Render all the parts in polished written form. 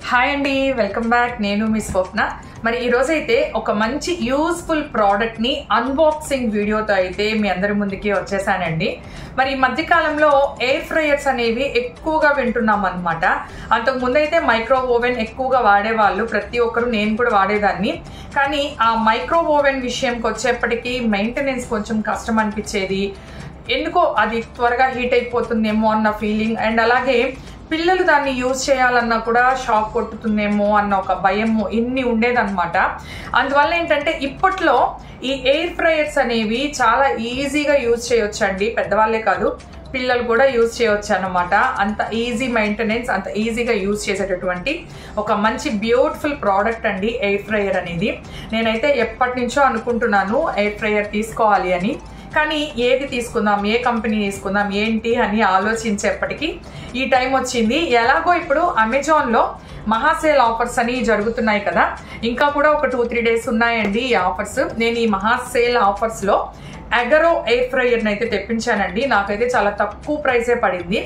Hi అండి, welcome back. నేను మీ స్వప్న. మరి ఈరోజు అయితే ఒక మంచి యూస్ఫుల్ ప్రోడక్ట్ని అన్బాక్సింగ్ వీడియోతో అయితే మీ అందరి ముందుకి వచ్చేసానండి. మరి ఈ మధ్యకాలంలో ఎయిర్ ఫ్రైయర్స్ అనేవి ఎక్కువగా వింటున్నాం అనమాట. అంతకుముందు అయితే మైక్రో ఓవెన్ ఎక్కువగా వాడేవాళ్ళు, ప్రతి ఒక్కరు, నేను కూడా వాడేదాన్ని. కానీ ఆ మైక్రో ఓవెన్ విషయంకి వచ్చేప్పటికీ మెయింటెనెన్స్ కొంచెం కష్టం అనిపించేది. ఎందుకో అది త్వరగా హీట్ అయిపోతుందేమో అన్న ఫీలింగ్, అండ్ అలాగే పిల్లలు దాన్ని యూజ్ చేయాలన్నా కూడా షాక్ కొట్టుతుందేమో అన్న ఒక భయము ఇన్ని ఉండేదన్నమాట. అందువల్ల ఏంటంటే ఇప్పట్లో ఈ ఎయిర్ ఫ్రైయర్స్ అనేవి చాలా ఈజీగా యూజ్ చేయొచ్చండి. పెద్దవాళ్ళే కాదు, పిల్లలు కూడా యూజ్ చేయొచ్చు అనమాట. అంత ఈజీ మెయింటెనెన్స్, అంత ఈజీగా యూజ్ చేసేటటువంటి ఒక మంచి బ్యూటిఫుల్ ప్రోడక్ట్ అండి ఎయిర్ ఫ్రైయర్ అనేది. నేనైతే ఎప్పటి నుంచో అనుకుంటున్నాను ఎయిర్ ఫ్రైయర్ తీసుకోవాలి అని. కానీ ఏది తీసుకుందాం, ఏ కంపెనీ తీసుకుందాం, ఏంటి అని ఆలోచించేప్పటికీ ఈ టైం వచ్చింది. ఎలాగో ఇప్పుడు అమెజాన్లో మహాసేల్ ఆఫర్స్ అని జరుగుతున్నాయి కదా, ఇంకా కూడా ఒక 2-3 డేస్ ఉన్నాయండి ఈ ఆఫర్స్. నేను ఈ మహాసేల్ ఆఫర్స్లో అగరో ఎయిర్ ఫ్రైయర్ని అయితే తెప్పించానండి. నాకైతే చాలా తక్కువ ప్రైసే పడింది,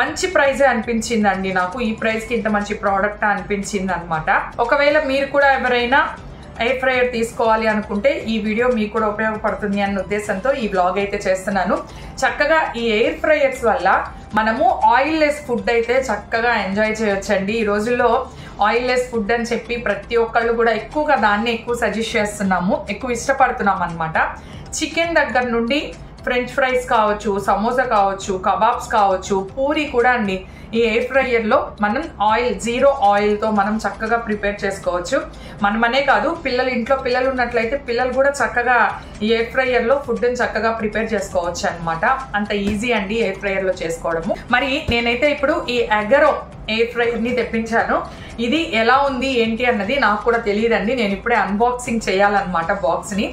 మంచి ప్రైజే అనిపించిందండి నాకు. ఈ ప్రైస్కి ఇంత మంచి ప్రోడక్ట్ అనిపించింది అనమాట. ఒకవేళ మీరు కూడా ఎవరైనా ఎయిర్ ఫ్రైయర్ తీసుకోవాలి అనుకుంటే ఈ వీడియో మీకు కూడా ఉపయోగపడుతుంది అన్న ఉద్దేశంతో ఈ వ్లాగ్ అయితే చేస్తున్నాను. చక్కగా ఈ ఎయిర్ ఫ్రైయర్స్ వల్ల మనము ఆయిల్ లెస్ ఫుడ్ అయితే చక్కగా ఎంజాయ్ చేయొచ్చండి. ఈ రోజుల్లో ఆయిల్ లెస్ ఫుడ్ అని చెప్పి ప్రతి ఒక్కళ్ళు కూడా ఎక్కువగా దాన్ని ఎక్కువ సజెస్ట్ చేస్తున్నాము, ఎక్కువ ఇష్టపడుతున్నాం అనమాట. చికెన్ దగ్గర నుండి ఫ్రెంచ్ ఫ్రైస్ కావచ్చు, సమోసా కావచ్చు, కబాబ్స్ కావచ్చు, పూరి కూడా అండి ఈ ఎయిర్ ఫ్రైయర్లో మనం జీరో ఆయిల్తో మనం చక్కగా ప్రిపేర్ చేసుకోవచ్చు. మనమనే కాదు, ఇంట్లో పిల్లలు ఉన్నట్లయితే పిల్లలు కూడా చక్కగా ఈ ఎయిర్ ఫ్రైయర్లో ఫుడ్ని చక్కగా ప్రిపేర్ చేసుకోవచ్చు అనమాట. అంత ఈజీ అండి ఎయిర్ ఫ్రైయర్లో చేసుకోవడము. మరి నేనైతే ఇప్పుడు ఈ అగరో ఎయిర్ ఫ్రైయర్ని తెప్పించాను. ఇది ఎలా ఉంది ఏంటి అన్నది నాకు కూడా తెలియదండి. నేను ఇప్పుడే అన్బాక్సింగ్ చేయాలన్నమాట బాక్స్ని.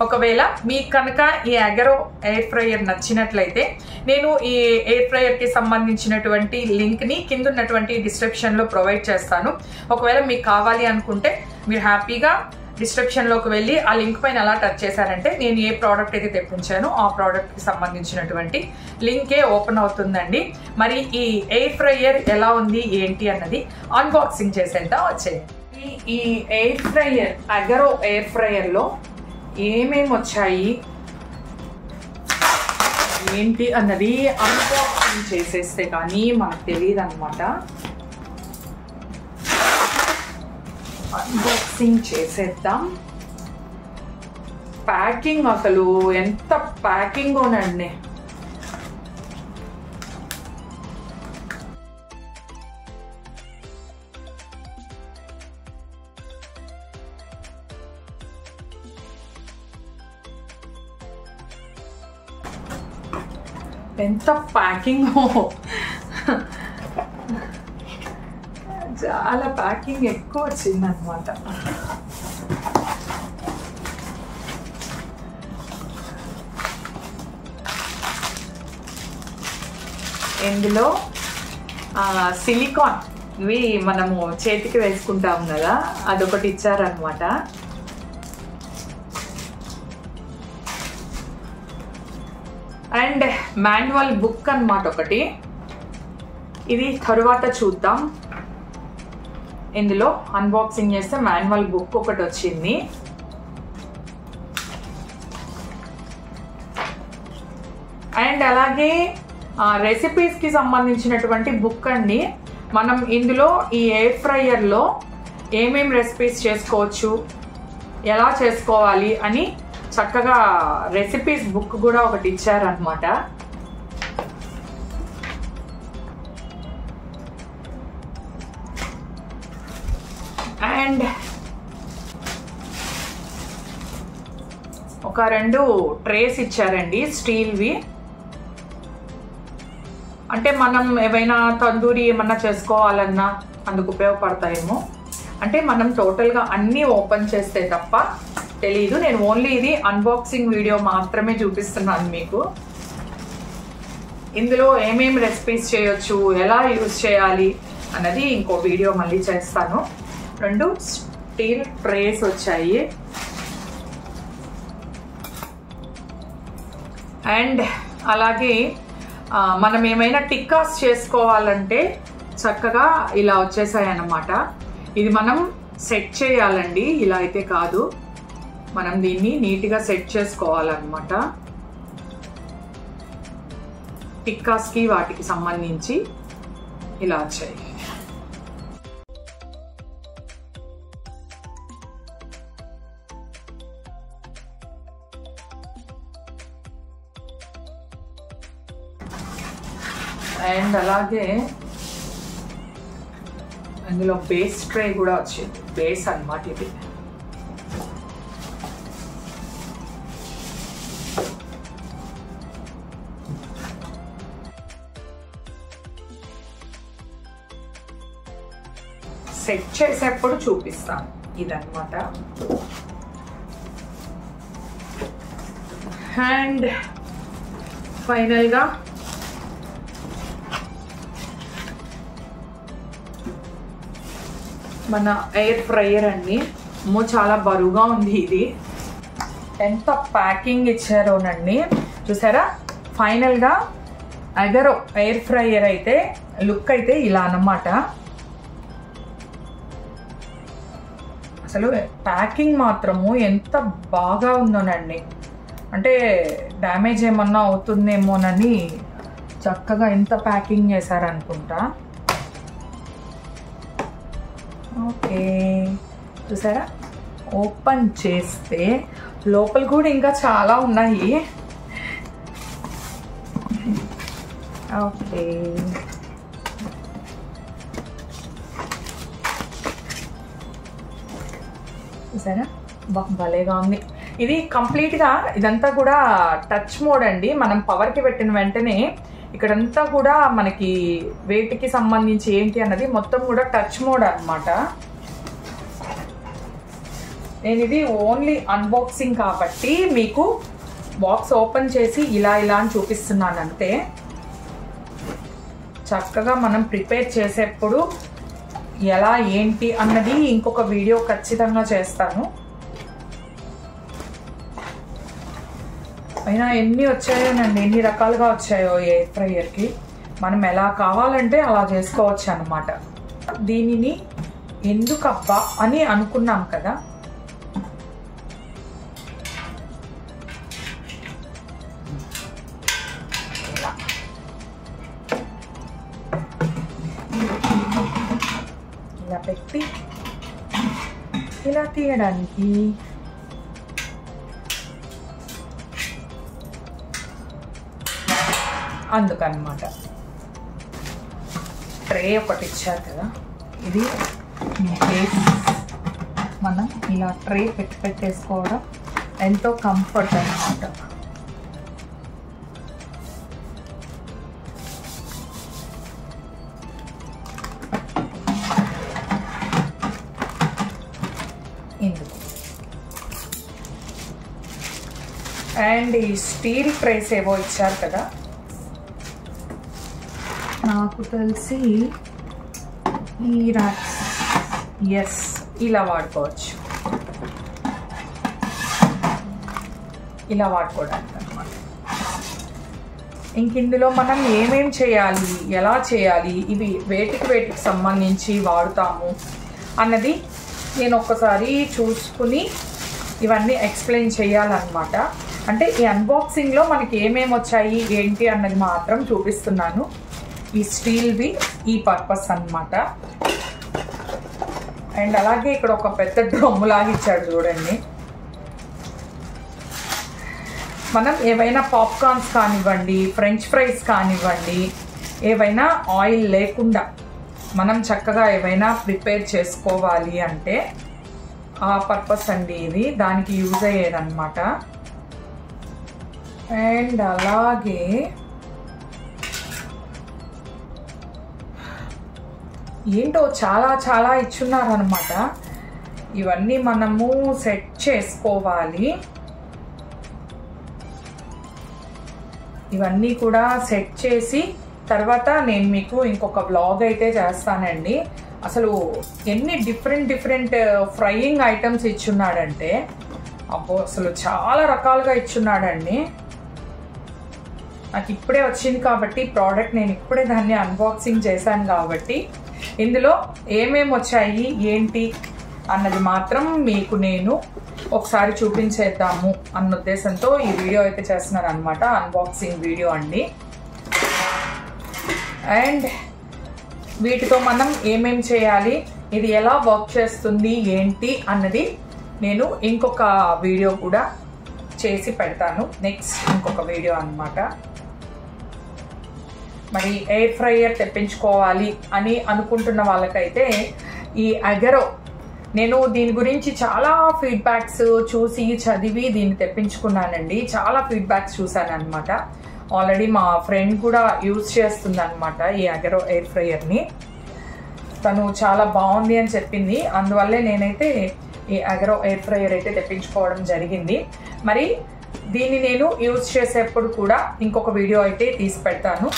ఒకవేళ మీకు కనుక ఈ అగరో ఎయిర్ ఫ్రైయర్ నచ్చినట్లయితే నేను ఈ ఎయిర్ ఫ్రైయర్కి సంబంధించినటువంటి లింక్ని కింద ఉన్నటువంటి డిస్క్రిప్షన్లో ప్రొవైడ్ చేస్తాను. ఒకవేళ మీకు కావాలి అనుకుంటే మీరు హ్యాపీగా డిస్క్రిప్షన్లోకి వెళ్ళి ఆ లింక్ పైన ఎలా టచ్ చేశారంటే నేను ఏ ప్రోడక్ట్ అయితే తెప్పించానో ఆ ప్రోడక్ట్కి సంబంధించినటువంటి లింకే ఓపెన్ అవుతుందండి. మరి ఈ ఎయిర్ ఫ్రైయర్ ఎలా ఉంది ఏంటి అన్నది అన్బాక్సింగ్ చేసేంత వచ్చేయండి. ఈ ఎయిర్ ఫ్రైయర్ అగరో ఎయిర్ ఫ్రైయర్లో ఏమేమి వచ్చాయి ఏంటి అన్నది అన్బాక్సింగ్ చేసేస్తే కానీ మనకు తెలియదు అనమాట. అన్బాక్సింగ్ చేసేద్దాం. ప్యాకింగ్ అసలు ఎంత ప్యాకింగోనండి. ఎంత ప్యాకింగ్, చాలా ప్యాకింగ్ ఎక్కువ వచ్చింది అనమాట. ఇందులో సిలికాన్ ఇవి మనము చేతికి వేసుకుంటాం కదా, అదొకటి ఇచ్చారనమాట. అండ్ మాన్యువల్ బుక్ అన్నమాట ఒకటి. ఇది తరువాత చూద్దాం. ఇందులో అన్బాక్సింగ్ చేస్తే మాన్యువల్ బుక్ ఒకటి వచ్చింది. అండ్ అలాగే రెసిపీస్కి సంబంధించినటువంటి బుక్ అండి. మనం ఇందులో ఈ ఎయిర్ ఫ్రైయర్లో ఏమేమి రెసిపీస్ చేసుకోవచ్చు, ఎలా చేసుకోవాలి అని చక్కగా రెసిపీస్ బుక్ కూడా ఒకటి ఇచ్చారనమాట. అండ్ ఒక 2 ట్రేస్ ఇచ్చారండి, స్టీల్వి. అంటే మనం ఏవైనా తందూరి ఏమన్నా చేసుకోవాలన్నా అందుకు ఉపయోగపడతాయేమో. అంటే మనం టోటల్గా అన్నీ ఓపెన్ చేస్తే తప్ప తెలీదు. నేను ఓన్లీ ఇది అన్బాక్సింగ్ వీడియో మాత్రమే చూపిస్తున్నాను మీకు. ఇందులో ఏమేమి రెసిపీస్ చేయొచ్చు, ఎలా యూజ్ చేయాలి అన్నది ఇంకో వీడియో మళ్ళీ చేస్తాను. 2 స్టీల్ ట్రేస్ వచ్చాయి. అండ్ అలాగే మనం ఏమైనా టిక్కాస్ చేసుకోవాలంటే చక్కగా ఇలా వచ్చేసాయి అన్నమాట. ఇది మనం సెట్ చేయాలండి, ఇలా అయితే కాదు. మనం దీన్ని నీట్గా సెట్ చేసుకోవాలన్నమాట. టిక్కాస్కి వాటికి సంబంధించి ఇలా వచ్చాయి. అండ్ అలాగే అందులో బేస్ ట్రే కూడా వచ్చింది. బేస్ అన్నమాట ఇది. సెట్ చేసేప్పుడు చూపిస్తాను. ఇదన్నమాట. అండ్ ఫైనల్గా మన ఎయిర్ ఫ్రైయర్ అండి. చాలా బరువుగా ఉంది ఇది. ఎంత ప్యాకింగ్ ఇచ్చారోనండి, చూసారా. ఫైనల్గా అగరో ఎయిర్ ఫ్రైయర్ అయితే లుక్ అయితే ఇలా అన్నమాట. అసలు ప్యాకింగ్ మాత్రము ఎంత బాగా ఉందోనండి. అంటే డ్యామేజ్ ఏమన్నా అవుతుందేమోనని చక్కగా ఎంత ప్యాకింగ్ చేశారనుకుంటా. ఓకే, చూసారా. ఓపెన్ చేస్తే లోపల కూడా ఇంకా చాలా ఉన్నాయి. ఓకే, చూసారా, భలేగా ఉంది. ఇది కంప్లీట్గా ఇదంతా కూడా టచ్ మోడ్ అండి. మనం పవర్కి పెట్టిన వెంటనే ఇక్కడంతా కూడా మనకి వెయిట్కి సంబంధించి ఏంటి అన్నది మొత్తం కూడా టచ్ మోడ్ అన్నమాట. నేను ఇది ఓన్లీ అన్బాక్సింగ్ కాబట్టి మీకు బాక్స్ ఓపెన్ చేసి ఇలా అని చూపిస్తున్నాను అంతే. చక్కగా మనం ప్రిపేర్ చేసేప్పుడు ఎలా ఏంటి అన్నది ఇంకొక వీడియో ఖచ్చితంగా చేస్తాను. అయినా ఎన్ని వచ్చాయోనండి, ఎన్ని రకాలుగా వచ్చాయో ఎయిర్ ఫ్రైయర్కి. మనం ఎలా కావాలంటే అలా చేసుకోవచ్చు అన్నమాట. దీనిని ఎందుకబ్బా అని అనుకున్నాం కదా. ఇలా పెట్టి ఇలా తీయడానికి అందుకన్నమాట. ట్రే ఒకటి ఇచ్చారు కదా, ఇది బేస్. మనం ఇలా ట్రే పెట్టేసుకోవడం ఎంతో కంఫర్ట్ అన్నమాట. ఇందుకు అండ్ ఈ స్టీల్ ట్రేస్ ఏవో ఇచ్చారు కదా, నాకు తెలిసి ఈ ర్యాక్స్, ఎస్, ఇలా వాడుకోవచ్చు. ఇలా వాడుకోవడానికి అన్నమాట. ఇంక ఇందులో మనం ఏమేం చేయాలి, ఎలా చేయాలి, ఇవి వేటికి సంబంధించి వాడుతాము అన్నది నేను ఒక్కసారి చూసుకుని ఇవన్నీ ఎక్స్ప్లెయిన్ చేయాలన్నమాట. అంటే ఈ అన్బాక్సింగ్లో మనకి ఏమేమి వచ్చాయి ఏంటి అన్నది మాత్రం చూపిస్తున్నాను. ఈ స్టీల్వి ఈ పర్పస్ అన్నమాట. అండ్ అలాగే ఇక్కడ ఒక పెద్ద డ్రమ్ము లాగా ఇచ్చాడు చూడండి. మనం ఏవైనా పాప్కార్న్స్ కానివ్వండి, ఫ్రెంచ్ ఫ్రైస్ కానివ్వండి, ఏవైనా ఆయిల్ లేకుండా మనం చక్కగా ఏవైనా ప్రిపేర్ చేసుకోవాలి అంటే ఆ పర్పస్ అండి ఇది, దానికి యూజ్ అయ్యేదన్నమాట. అండ్ అలాగే ఏంటో చాలా ఇచ్చున్నారనమాట. ఇవన్నీ మనము సెట్ చేసుకోవాలి. ఇవన్నీ కూడా సెట్ చేసి తర్వాత నేను మీకు ఇంకొక వ్లాగ్ అయితే చేస్తానండి. అసలు ఎన్ని డిఫరెంట్ ఫ్రైయింగ్ ఐటమ్స్ ఇచ్చున్నాడంటే, అబ్బో అసలు చాలా రకాలుగా ఇచ్చున్నాడండి. నాకు ఇప్పుడే వచ్చింది కాబట్టి ప్రోడక్ట్, నేను ఇప్పుడే దాన్ని అన్బాక్సింగ్ చేశాను కాబట్టి ఇందులో ఏమేమి వచ్చాయి ఏంటి అన్నది మాత్రం మీకు నేను ఒకసారి చూపించేద్దాము అన్న ఉద్దేశంతో ఈ వీడియో అయితే చేస్తున్నాను అనమాట. అన్బాక్సింగ్ వీడియో అండి. అండ్ వీటితో మనం ఏమేం చేయాలి, ఇది ఎలా వర్క్ చేస్తుంది ఏంటి అన్నది నేను ఇంకొక వీడియో కూడా చేసి పెడతాను. నెక్స్ట్ ఇంకొక వీడియో అన్నమాట. మరి ఎయిర్ ఫ్రైయర్ తెప్పించుకోవాలి అని అనుకుంటున్న వాళ్ళకైతే ఈ అగరో, నేను దీని గురించి చాలా ఫీడ్బ్యాక్స్ చూసి చదివి దీన్ని తెప్పించుకున్నానండి. చాలా ఫీడ్బ్యాక్స్ చూసాను అనమాట. ఆల్రెడీ మా ఫ్రెండ్ కూడా యూజ్ చేస్తుంది అనమాట ఈ అగరో ఎయిర్ ఫ్రైయర్ని. తను చాలా బాగుంది అని చెప్పింది. అందువల్లే నేనైతే ఈ అగరో ఎయిర్ ఫ్రైయర్ అయితే తెప్పించుకోవడం జరిగింది. మరి దీన్ని నేను యూజ్ చేసేప్పుడు కూడా ఇంకొక వీడియో అయితే తీసి పెడతాను.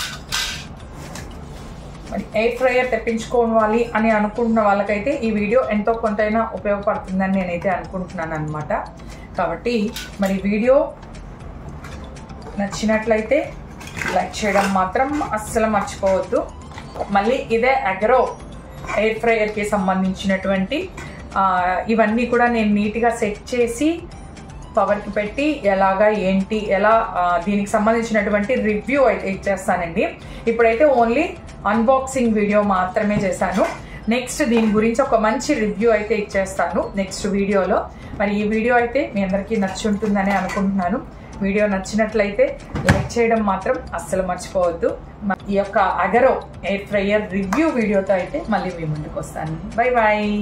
మరి ఎయిర్ ఫ్రైయర్ తెప్పించుకోవాలి అని అనుకుంటున్న వాళ్ళకైతే ఈ వీడియో ఎంతో కొంతైనా ఉపయోగపడుతుందని నేనైతే అనుకుంటున్నాను అనమాట. కాబట్టి మరి వీడియో నచ్చినట్లయితే లైక్ చేయడం మాత్రం అస్సలు మర్చిపోవద్దు. మళ్ళీ ఇదే అగరో ఎయిర్ ఫ్రైయర్కి సంబంధించినటువంటి ఇవన్నీ కూడా నేను నీట్గా సెట్ చేసి పవర్కి పెట్టి ఎలాగా ఏంటి ఎలా దీనికి సంబంధించినటువంటి రివ్యూ అయితే ఇచ్చేస్తానండి. ఇప్పుడైతే ఓన్లీ అన్బాక్సింగ్ వీడియో మాత్రమే చేశాను. నెక్స్ట్ దీని గురించి ఒక మంచి రివ్యూ అయితే ఇచ్చేస్తాను నెక్స్ట్ వీడియోలో. మరి ఈ వీడియో అయితే మీ అందరికీ నచ్చి ఉంటుందని అనుకుంటున్నాను. వీడియో నచ్చినట్లయితే లైక్ చేయడం మాత్రం అస్సలు మర్చిపోవద్దు. ఈ యొక్క అగరో ఎయిర్ ఫ్రైయర్ రివ్యూ వీడియోతో అయితే మళ్ళీ మీ ముందుకు వస్తాను. Bye bye.